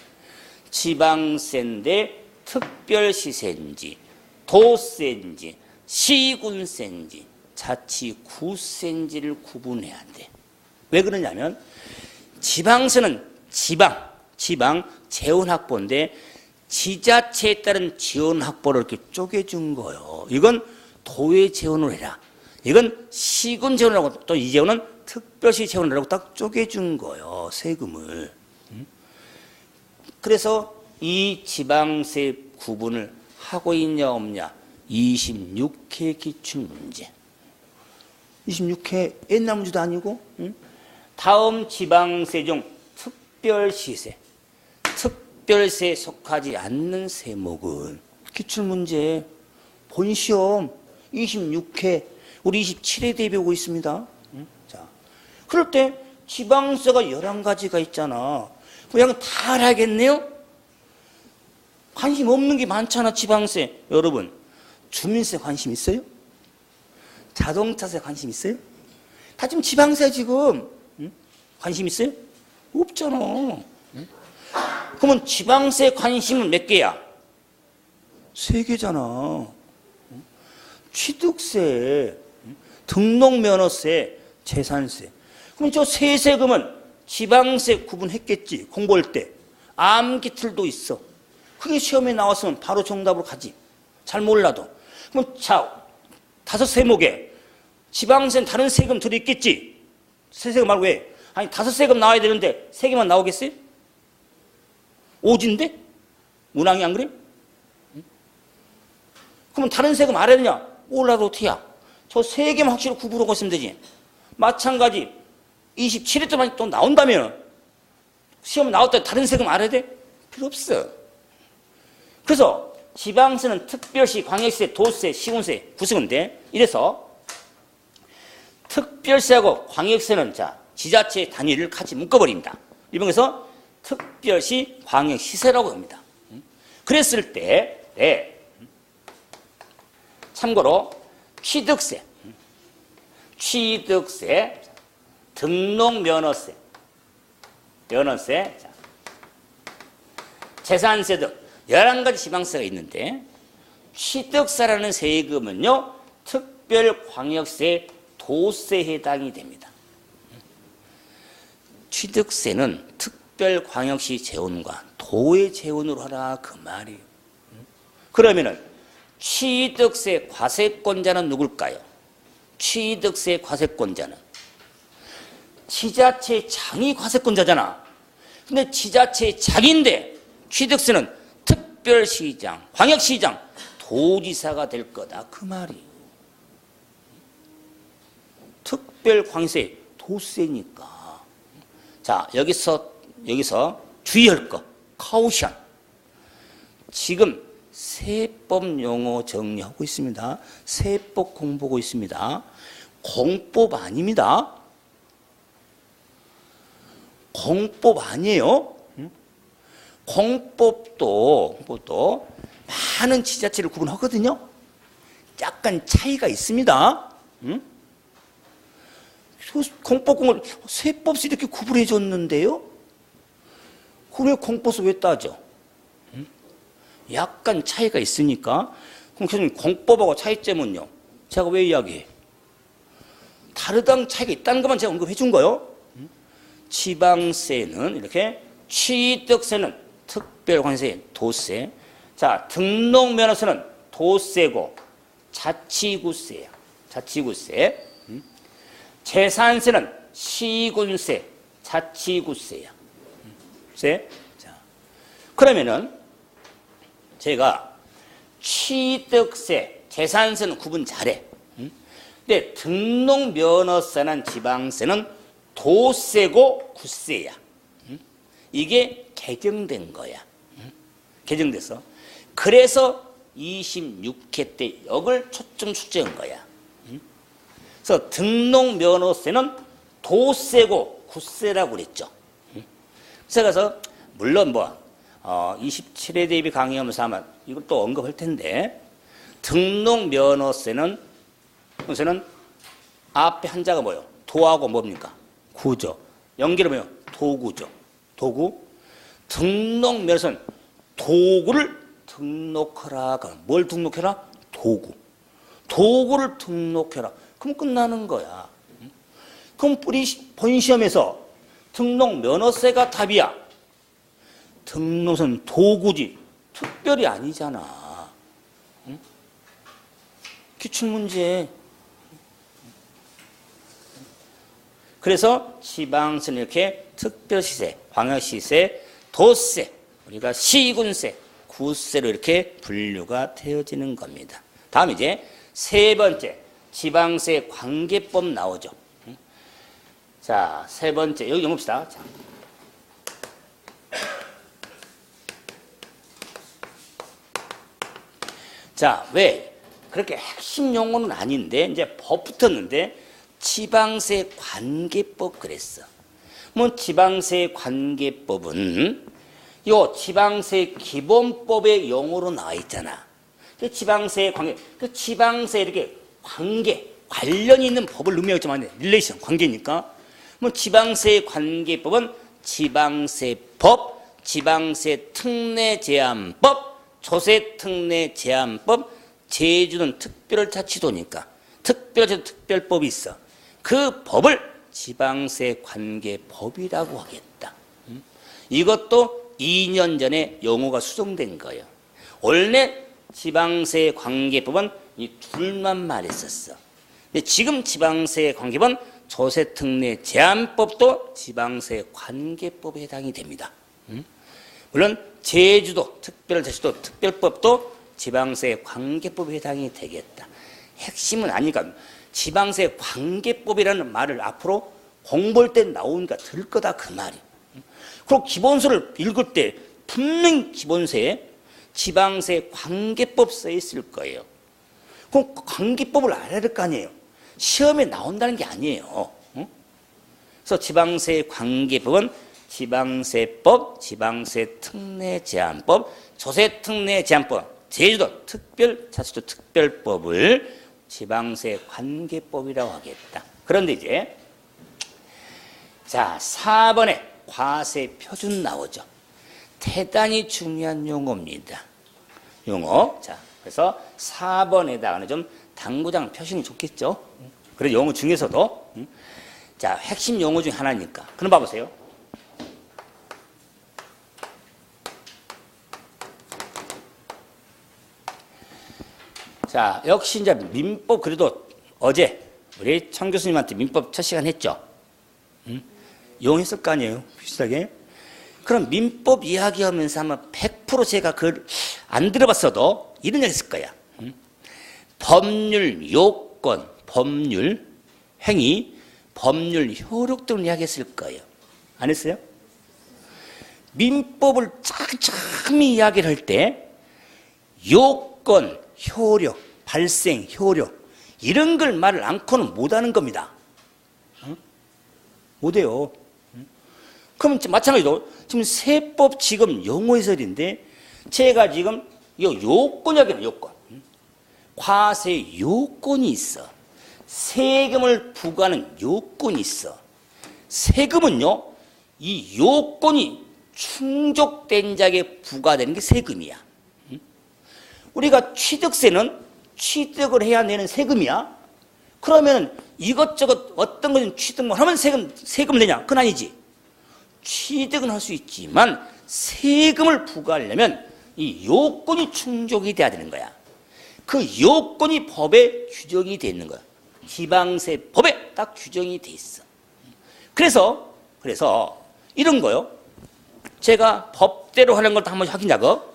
지방세인데 특별시세인지 도세인지 시군세인지 자치구세인지를 구분해야 돼. 왜 그러냐면 지방세는 지방 재원확보인데 지자체에 따른 지원확보를 이렇게 쪼개준 거예요. 이건 도에 재원을 해라. 이건 시군 재원이라고 또 이 재원은 특별시 재원이라고 딱 쪼개준 거예요. 세금을. 그래서 이 지방세 구분을 하고 있냐 없냐. 26회 기출문제. 26회 옛날 문제도 아니고. 다음 지방세 중 특별시세. 특별세에 속하지 않는 세목은 기출문제 본시험 26회 우리 27회 대비하고 있습니다. 자, 그럴 때 지방세가 11가지가 있잖아. 그냥 다 알아야겠네요? 관심 없는 게 많잖아, 지방세. 여러분, 주민세 관심 있어요? 자동차세 관심 있어요? 다 지금 지방세 지금 관심 있어요? 없잖아. 그러면 지방세 관심은 몇 개야? 3개잖아. 취득세, 등록면허세, 재산세. 그럼 저 세 세금은 지방세 구분했겠지. 공부할 때. 암기틀도 있어. 그게 시험에 나왔으면 바로 정답으로 가지. 잘 몰라도. 그럼 자, 5세목에 지방세는 다른 세금 들어있겠지. 세 세금 말고 왜? 아니 5세금 나와야 되는데 3개만 나오겠어요? 오진데? 문항이 안 그래? 그러면 다른 세금 알아야 되냐? 몰라도 어떻게 야? 저 3개만 확실히 구분하고 있으면 되지. 마찬가지 27회 동안 또 나온다면 시험 나올 때 다른 세금 알아야 돼? 필요 없어. 그래서 지방세는 특별시, 광역세, 도세, 시군세, 구세군데 이래서 특별시하고 광역세는 자 지자체 단위를 같이 묶어버립니다. 일본에서 특별시, 광역시세라고 합니다. 그랬을 때 네. 참고로 취득세, 등록면허세, 재산세 등 11가지 지방세가 있는데 취득세라는 세금은요 특별광역세, 도세에 해당이 됩니다. 취득세는 특별광역시 재원과 도의 재원으로 하라 그 말이에요. 그러면은 취득세 과세권자는 누굴까요? 취득세 과세권자는 지자체 장이 과세권자잖아. 근데 지자체 장인데 취득세는 특별시장, 광역시장, 도지사가 될 거다 그 말이에요. 특별광세, 도세니까. 자, 여기서 주의할 거, 카우션. 지금 세법 용어 정리하고 있습니다. 세법 공부하고 있습니다. 공법 아닙니다. 공법 아니에요. 공법도 많은 지자체를 구분하거든요. 약간 차이가 있습니다. 공법공을 세법에서 이렇게 구분해 줬는데요. 그럼 공법에서 왜 따져? 약간 차이가 있으니까. 그럼 교수님 공법하고 차이점은요? 제가 왜 이야기해? 다르다는 차이가 있다는 것만 제가 언급해 준 거예요. 지방세는 이렇게, 취득세는 특별관세, 도세. 자, 등록면허세는 도세고 자치구세야. 자치구세. 재산세는 시군세, 자치구세야. 자, 그러면은 제가 취득세, 재산세는 구분 잘해. 근데 등록면허세는 지방세는 도세고 구세야. 이게 개정된 거야. 개정돼서. 그래서 26회 때 이걸 초점 출제한 거야. 그래서 등록면허세는 도세고 구세라고 그랬죠. 그래서 물론 27회 대비 강의하면서 아마 이걸 또 언급할 텐데, 등록면허세는 앞에 한자가 뭐예요? 도하고 뭡니까? 구죠. 연결이 뭐예요? 도구죠. 도구. 등록면허세는 도구를 등록하라. 뭘 등록해라? 도구. 도구를 등록해라. 그럼 끝나는 거야. 그럼 우리 본시험에서 등록면허세가 답이야. 등록은 도구지 특별히 아니잖아. 응? 기출문제 그래서 지방세는 이렇게 특별시세, 광역시세, 도세, 우리가 시군세, 구세로 이렇게 분류가 되어지는 겁니다. 다음 이제 세 번째 지방세 관계법 나오죠. 자, 세 번째 여기 봅시다. 자, 왜 그렇게 핵심 용어는 아닌데 이제 법 붙었는데 지방세 관계법 그랬어. 뭐 지방세 관계법은 요 지방세 기본법의 용어로 나와 있잖아. 그 지방세 관계, 그 지방세 이렇게 관련이 있는 법을 의미하지만 릴레이션 관계니까 뭐 지방세 관계법은 지방세법, 지방세 특례 제한법, 조세 특례 제한법, 제주는 특별자치도니까 특별자치도 특별법이 있어. 그 법을 지방세 관계법이라고 하겠다. 이것도 2년 전에 용어가 수정된 거예요. 원래 지방세 관계법은 이 둘만 말했었어. 근데 지금 지방세 관계법은 조세 특례 제한법도 지방세 관계법에 해당이 됩니다. 물론 제주도 특별자치도 특별법도 지방세 관계법에 해당이 되겠다. 핵심은 아니니까 지방세 관계법이라는 말을 앞으로 공부할 때 나오니까 들 거다 그 말이. 그리고 기본서를 읽을 때 분명히 기본서에 지방세 관계법 써 있을 거예요. 그럼 관계법을 알아야 될 거 아니에요. 시험에 나온다는 게 아니에요. 그래서 지방세 관계법은 지방세법, 지방세 특례 제한법, 조세 특례 제한법, 제주도 특별자치도 특별법을 지방세 관계법이라고 하겠다. 그런데 이제 자 4번에 과세 표준 나오죠. 대단히 중요한 용어입니다. 용어. 자 그래서 4번에다가는 좀 당구장 표시는 좋겠죠. 그래서 용어 중에서도 자 핵심 용어 중에 하나니까. 그럼 봐보세요. 자, 역시 이제 민법 그래도 어제 우리 청 교수님한테 민법 첫 시간 했죠. 이용했을 거 아니에요. 비슷하게. 그럼 민법 이야기하면서 아마 100% 제가 그걸 안 들어봤어도 이런 얘기 했을 거야. 법률 요건, 법률 행위, 법률 효력 등을 이야기했을 거예요. 안 했어요? 민법을 짬짬이 이야기를 할 때 요건, 효력, 발생, 효력 이런 걸 말을 않고는 못하는 겁니다. 못해요. 그럼 마찬가지로 지금 세법 지금 용어 해설인데 제가 지금 요건이라고 요건. 과세 요건이 있어. 세금을 부과하는 요건이 있어. 세금은요, 이 요건이 충족된 자에게 부과되는 게 세금이야. 우리가 취득세는 취득을 해야 내는 세금이야. 그러면 이것저것 어떤 것은 취득만 하면 세금 내냐? 그건 아니지. 취득은 할 수 있지만 세금을 부과하려면 이 요건이 충족이 돼야 되는 거야. 그 요건이 법에 규정이 돼 있는 거야. 지방세법에 딱 규정이 돼 있어. 그래서 이런 거요. 제가 법대로 하는 걸 한번 확인 작업.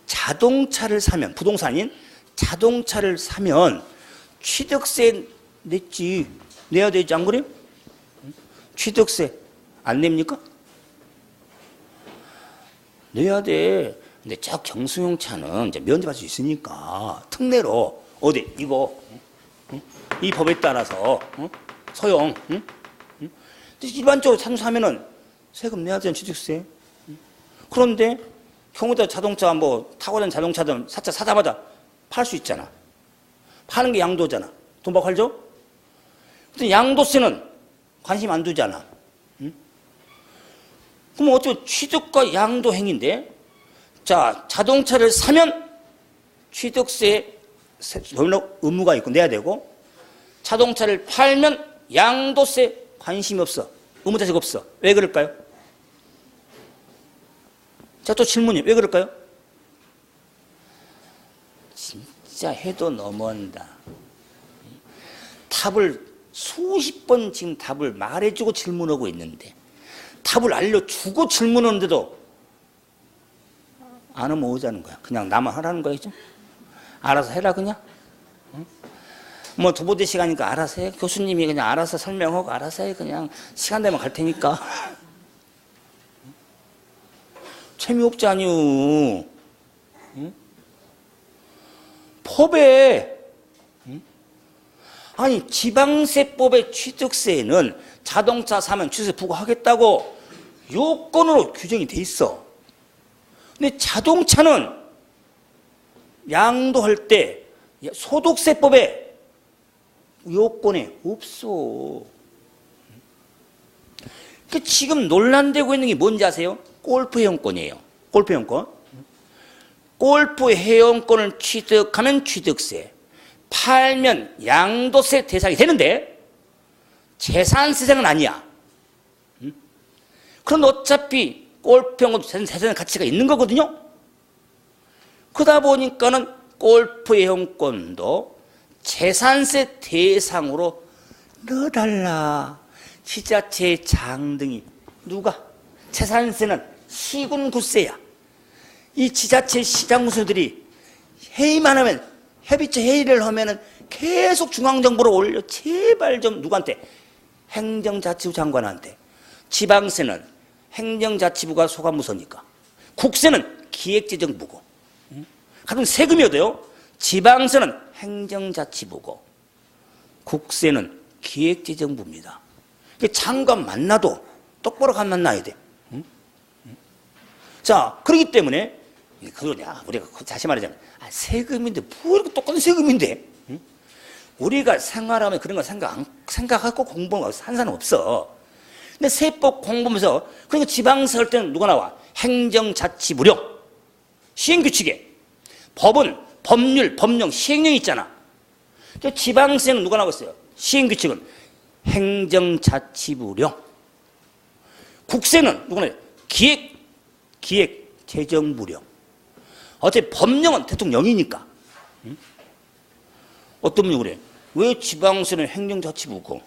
자동차를 사면, 부동산인 자동차를 사면 취득세 냈지. 내야 되지 안 그래요? 취득세 안 냅니까? 내야 돼. 근데 저 경수용 차는 이제 면제받을 수 있으니까 특례로 어디 이거 이 법에 따라서 소용. 일반적으로 사면은 세금 내야 되는 취득세. 그런데 경우도 자동차 뭐 타고 다니는 자동차든 사자마자 팔 수 있잖아. 파는 게 양도잖아. 돈 받고 팔죠? 근데 양도세는 관심 안 두잖아. 그럼 어쩌면 취득과 양도 행위인데, 자 자동차를 사면 취득세 의무가 있고 내야 되고, 자동차를 팔면 양도세 관심이 없어. 의무자세가 없어. 왜 그럴까요? 자, 또 질문이 왜 그럴까요? 진짜 해도 너무한다. 탑을 수십 번 지금 답을 말해주고 질문하고 있는데, 답을 알려주고 질문하는데도 안 하면 오자는 거야. 그냥 나만 하라는 거겠죠? 알아서 해라 그냥. 응? 뭐 두보대 시간이니까 알아서 해. 교수님이 그냥 알아서 설명하고 알아서 해. 그냥 시간 되면 갈 테니까. 재미없지 아니요. 응? 법에 아니 지방세법의 취득세는 자동차 사면 취득세 부과하겠다고 요건으로 규정이 돼 있어. 근데 자동차는 양도할 때 소득세법에 요건에 없어. 지금 논란되고 있는 게 뭔지 아세요? 골프 회원권이에요. 골프 회원권. 골프 회원권을 취득하면 취득세, 팔면 양도세 대상이 되는데 재산세는 아니야. 그럼 어차피 골프 회원권도 재산 가치가 있는 거거든요. 그러다 보니까는 골프 회원권도 재산세 대상으로 넣어달라. 지자체의 장등이 누가? 재산세는 시군구세야. 이 지자체 시장구세들이 회의만 하면, 협의체 회의를 하면은 계속 중앙정부로 올려. 제발 좀 누구한테? 행정자치부 장관한테. 지방세는 행정자치부가 소관부서니까, 국세는 기획재정부고, 같은 세금이어도요, 지방세는 행정자치부고 국세는 기획재정부입니다. 장관 만나도 똑바로 간 만나야 돼. 자, 그렇기 때문에 그거냐, 우리가 다시 말하자면 세금인데 뭐 이렇게 똑같은 세금인데 우리가 생활하면 그런 거 생각하고 공부하는 거 상관없어. 근데 세법 공부하면서, 그러니까 지방세 할 때는 누가 나와? 행정자치부령, 시행규칙에 법은 법률, 법령, 시행령이 있잖아. 지방세는 누가 나왔어요? 시행규칙은 행정자치부령. 국세는 누가 나와요? 기획재정부령. 어차피 법령은 대통령이니까. 어떤 분이 그래? 왜 지방세는 행정자치부고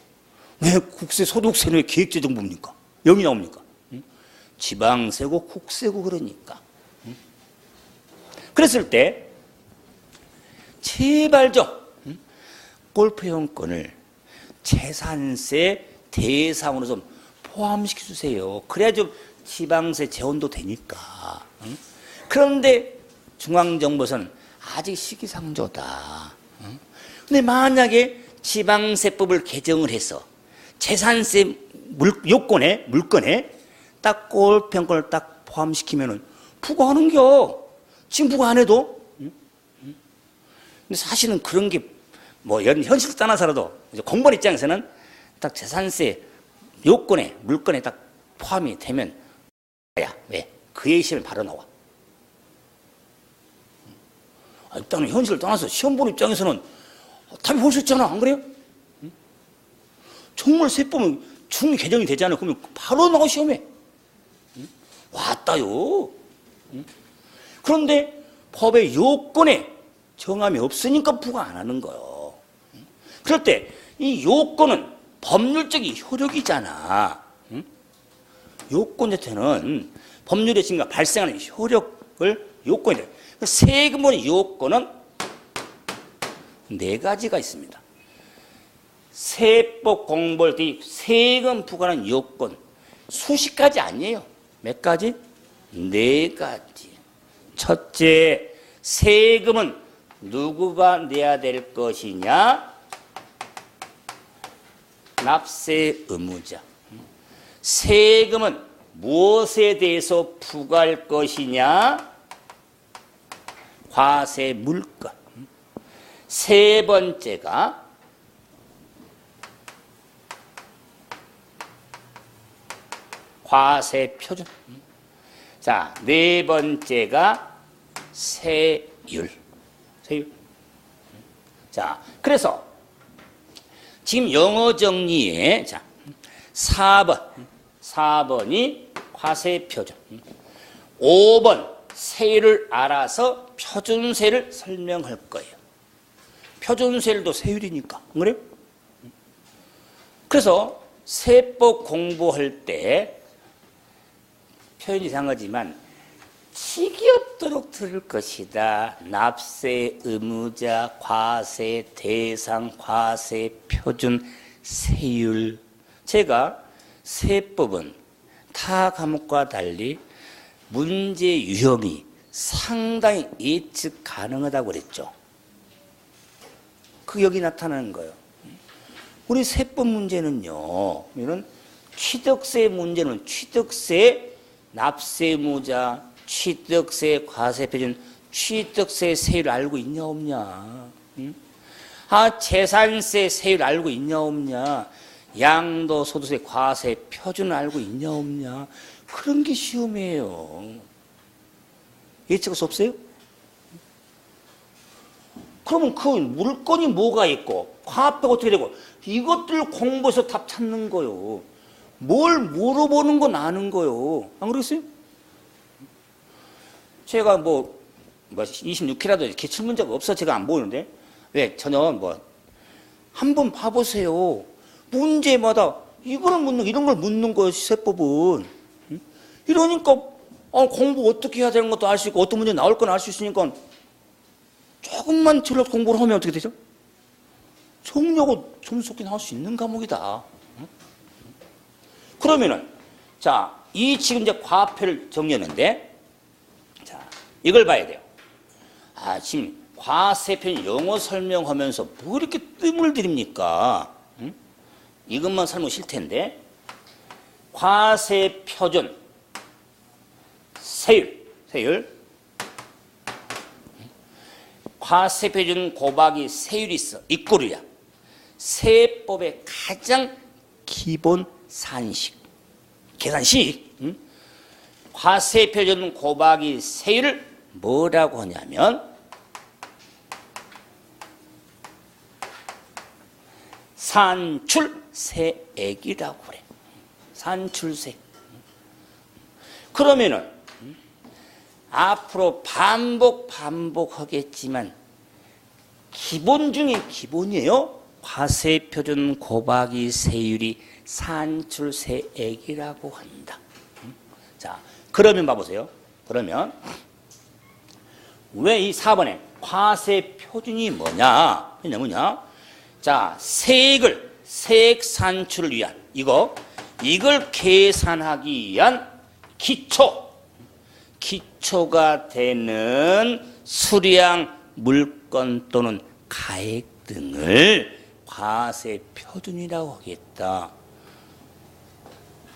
왜 국세, 소득세는 왜 기획재정부입니까? 영이 나옵니까? 지방세고 국세고 그러니까. 그랬을 때 제발 좀 골프 회원권을 재산세 대상으로 좀 포함시켜 주세요. 그래야 좀 지방세 재원도 되니까. 그런데 중앙정부에서는 아직 시기상조다. 근데 만약에 지방세법을 개정을 해서 재산세 요건에, 물건에 딱 골프 회원권을 딱 포함시키면은 부과하는겨. 지금 부과 안 해도. 근데 사실은 그런 게 뭐 현실 떠나서라도 공무원 입장에서는 딱 재산세 요건에, 물건에 딱 포함이 되면 야, 왜? 그의 시험이 바로 나와. 일단은 현실을 떠나서 시험 보는 입장에서는 답이 볼 수 있잖아. 안 그래요? 정말 세법은 중 개정이 되잖아요. 그러면 바로 나와 시험에. 왔다요. 그런데 법의 요건에 정함이 없으니까 부과 안 하는 거예요. 그럴 때 이 요건은 법률적인 효력이잖아. 요건 자체는 법률에 지금 발생하는 효력을 요건이 돼. 세금의 요건은 네 가지가 있습니다. 세법 공부할 때 세금 부과하는 요건 수십 가지 아니에요. 몇 가지? 네 가지. 첫째, 세금은 누구가 내야 될 것이냐? 납세 의무자. 세금은 무엇에 대해서 부과할 것이냐? 과세 물건. 세 번째가 과세 표준. 자, 네 번째가 세율. 세율. 자, 그래서 지금 영어 정리에 자, 4번이 과세 표준. 5번 세율을 알아서 표준세를 설명할 거예요. 표준세율도 세율이니까. 안 그래요? 그래서 세법 공부할 때 표현이 이상하지만 지겹도록 들을 것이다. 납세, 의무자, 과세, 대상, 과세, 표준, 세율. 제가 세법은 타 과목과 달리 문제 유형이 상당히 예측 가능하다고 그랬죠. 그 여기 나타나는 거예요. 우리 세법 문제는요, 이런 취득세 문제는 취득세, 납세무자, 취득세, 과세표준, 취득세 세율 알고 있냐 없냐? 응? 재산세 세율 알고 있냐 없냐? 양도소득세, 과세, 표준 알고 있냐 없냐? 그런 게 시험이에요. 예측할 수 없어요? 그러면 그 물건이 뭐가 있고 화폐가 어떻게 되고 이것들 공부해서 답 찾는 거요. 뭘 물어보는 건 아는 거요. 안 그러겠어요? 제가 26회라도 이렇게 질문자가 없어 제가 안 보이는데 왜 전혀 한번 봐보세요. 문제마다 이거를 묻는 이런 걸 묻는 거예요. 세법은. 이러니까 공부 어떻게 해야 되는 것도 알 수 있고 어떤 문제 나올 건 알 수 있으니까 조금만 질러 공부를 하면 어떻게 되죠? 정리하고 점수 좋게 나올 수 있는 과목이다. 그러면은 자, 이 지금 이제 과표를 정리했는데 자, 이걸 봐야 돼요. 지금 과세편 영어 설명하면서 뭐 이렇게 뜸을 들입니까? 응? 이것만 설명 싫텐데 과세표준 세율 과세표준 곱하기 세율이 있어. 이꼴이야. 세법의 가장 기본 산식, 계산식. 응? 과세표준 곱하기 세율을 뭐라고 하냐면 산출세액이라고 그래. 산출세. 그러면은 앞으로 반복하겠지만 기본 중에 기본이에요. 과세표준 곱하기 세율이 산출세액이라고 한다. 자, 그러면 봐보세요. 그러면 왜 이 4번에 과세표준이 뭐냐? 자, 세액 산출을 위한 이걸 계산하기 위한 기초가 되는 수량, 물건 또는 가액 등을 과세표준이라고 하겠다.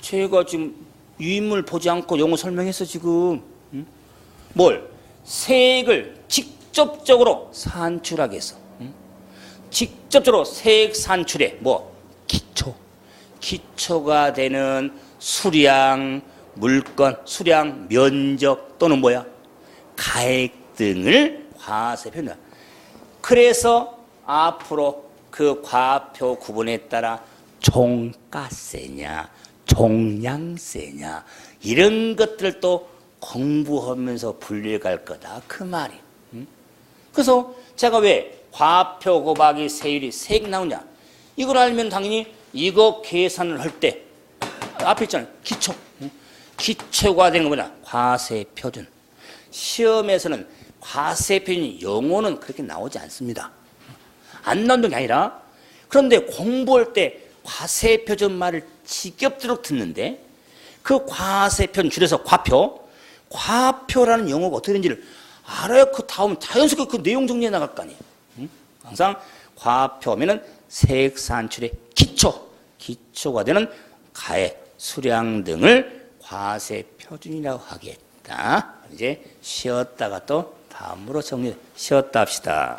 제가 지금 유인물 보지 않고 영어 설명했어 지금. 응? 세액을 직접적으로 산출하겠어. 응? 직접적으로 세액 산출에 기초가 되는 수량, 물건, 수량, 면적 또는 가액 등을 과세표준이다. 그래서 앞으로 그 과표 구분에 따라 종가세냐, 종량세냐 이런 것들도 공부하면서 분류해갈 거다 그 말이. 응? 그래서 제가 왜 과표 곱하기 세율이 세액 나오냐 이걸 알면 당연히 이거 계산을 할 때 앞에 있잖아요. 기초가 되는 거 과세표준. 시험에서는 과세표준 영어는 그렇게 나오지 않습니다. 안 나오는 게 아니라 그런데 공부할 때 과세표준 말을 지겹도록 듣는데 그 과세표준 줄여서 과표라는 영어가 어떻게 되는지를 알아야 그 다음 자연스럽게 그 내용 정리해 나갈 거 아니에요. 응? 항상 과표면은 세액 산출의 기초가 되는 가액, 수량 등을 과세표준이라고 하겠다. 이제 쉬었다가 또 다음으로 쉬었다 합시다.